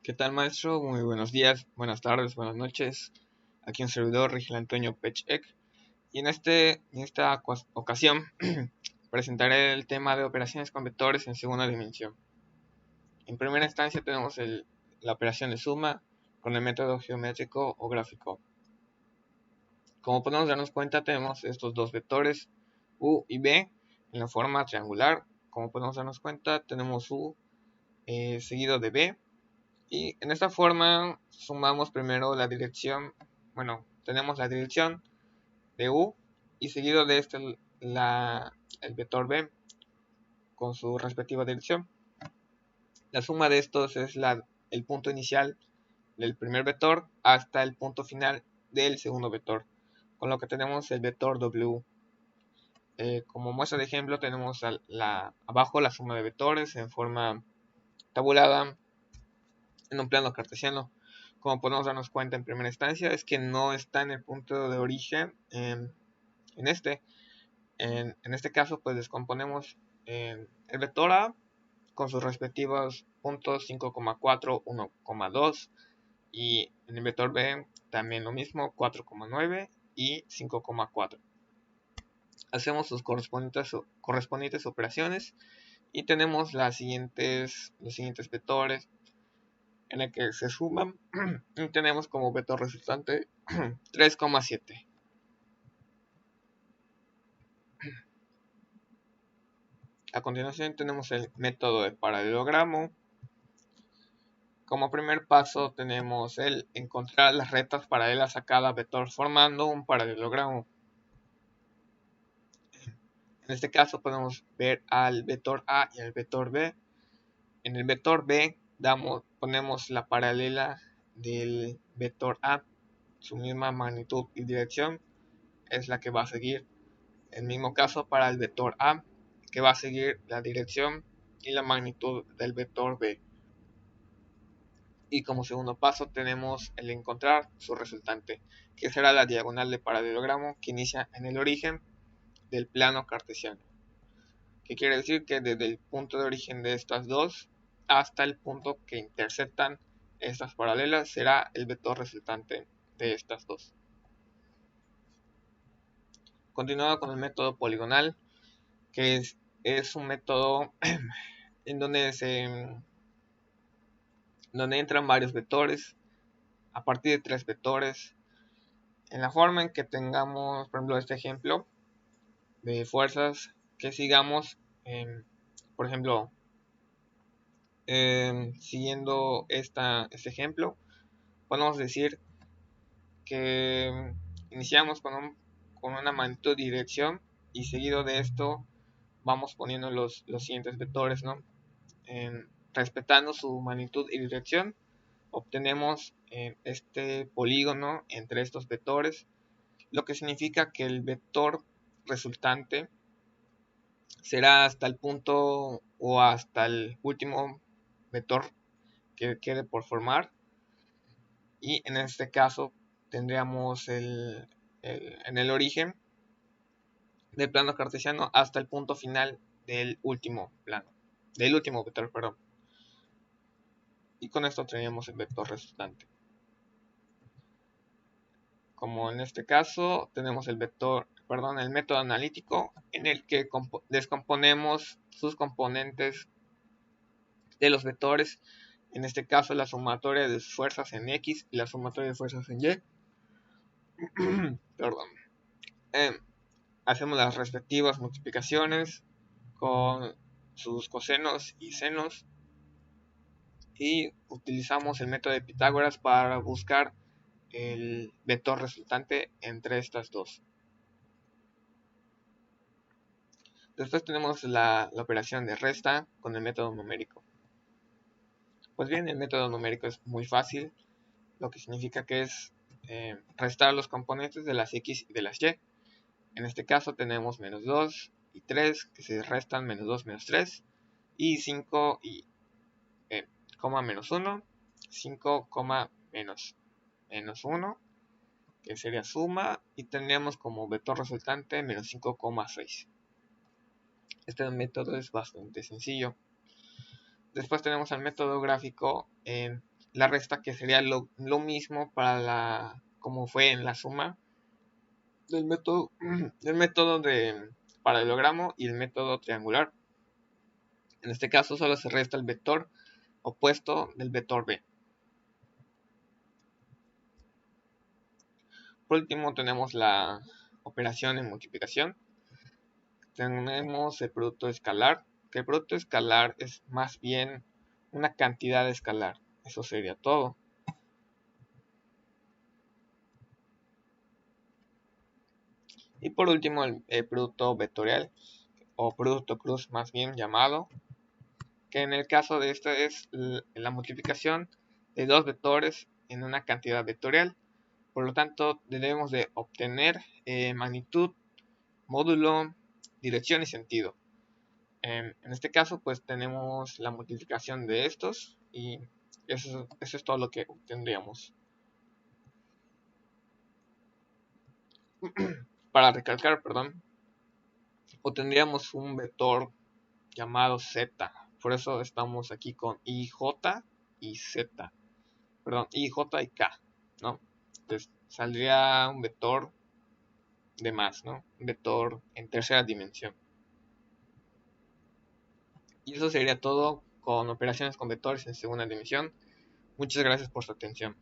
¿Qué tal, maestro? Muy buenos días, buenas tardes, buenas noches. Aquí un servidor, Rigel Antonio Pechek. Y en esta ocasión presentaré el tema de operaciones con vectores en segunda dimensión. En primera instancia tenemos la operación de suma con el método geométrico o gráfico. Como podemos darnos cuenta, tenemos estos dos vectores u y b en la forma triangular. Como podemos darnos cuenta, tenemos u seguido de b. Y en esta forma sumamos primero la dirección, tenemos la dirección de U y seguido de este el vector B con su respectiva dirección. La suma de estos es el punto inicial del primer vector hasta el punto final del segundo vector, con lo que tenemos el vector W. Como muestra de ejemplo tenemos abajo la suma de vectores en forma tabulada en un plano cartesiano. Como podemos darnos cuenta en primera instancia es que no está en el punto de origen en este. En este caso pues descomponemos el vector A con sus respectivos puntos 5,4, 1,2 y en el vector B también lo mismo, 4,9 y 5,4. Hacemos sus correspondientes operaciones y tenemos los siguientes vectores en el que se suman y tenemos como vector resultante 3,7. A continuación tenemos el método de paralelogramo. Como primer paso tenemos el encontrar las rectas paralelas a cada vector formando un paralelogramo. En este caso podemos ver al vector A y al vector B. En el vector B ponemos la paralela del vector A, su misma magnitud y dirección es la que va a seguir. El mismo caso para el vector A, que va a seguir la dirección y la magnitud del vector B. Y como segundo paso tenemos el encontrar su resultante, que será la diagonal del paralelogramo que inicia en el origen del plano cartesiano. Que quiere decir que desde el punto de origen de estas dos hasta el punto que intersectan estas paralelas será el vector resultante de estas dos. Continuando con el método poligonal, que es un método en donde entran varios vectores a partir de tres vectores. En la forma en que tengamos, por ejemplo, este ejemplo de fuerzas que sigamos, por ejemplo, siguiendo este ejemplo, podemos decir que iniciamos con una magnitud y dirección y seguido de esto vamos poniendo los siguientes vectores, ¿no? Respetando su magnitud y dirección, obtenemos este polígono entre estos vectores, lo que significa que el vector resultante será hasta el punto o hasta el último vector que quede por formar, y en este caso tendríamos en el origen del plano cartesiano hasta el punto final del último vector, perdón. Y con esto tendríamos el vector resultante. Como en este caso tenemos el método analítico en el que descomponemos sus componentes de los vectores, en este caso la sumatoria de fuerzas en X y la sumatoria de fuerzas en Y. Perdón. Hacemos las respectivas multiplicaciones con sus cosenos y senos y utilizamos el método de Pitágoras para buscar el vector resultante entre estas dos. Después tenemos la operación de resta con el método numérico. Pues bien, el método numérico es muy fácil, lo que significa que es restar los componentes de las x y de las y. En este caso tenemos menos 2 y 3 que se restan menos 2 menos 3 y 5 y menos 1, 5, menos 1 que sería suma y tendríamos como vector resultante menos 5,6. Este método es bastante sencillo. Después tenemos el método gráfico la resta, que sería lo mismo para como fue en la suma del método, del método de paralelogramo y el método triangular. En este caso solo se resta el vector opuesto del vector b. Por último tenemos la operación en multiplicación. Tenemos el producto escalar, que el producto escalar es más bien una cantidad escalar. Eso sería todo. Y por último el producto vectorial, o producto cruz más bien llamado, que en el caso de esto es la multiplicación de dos vectores en una cantidad vectorial. Por lo tanto, debemos de obtener magnitud, módulo, dirección y sentido. En este caso, pues tenemos la multiplicación de estos y eso es todo lo que obtendríamos. Para recalcar, perdón, obtendríamos un vector llamado z. Por eso estamos aquí con ij y z. Perdón, ij y k, ¿no? Entonces saldría un vector de más, ¿no? Un vector en tercera dimensión. Y eso sería todo con operaciones con vectores en segunda dimensión. Muchas gracias por su atención.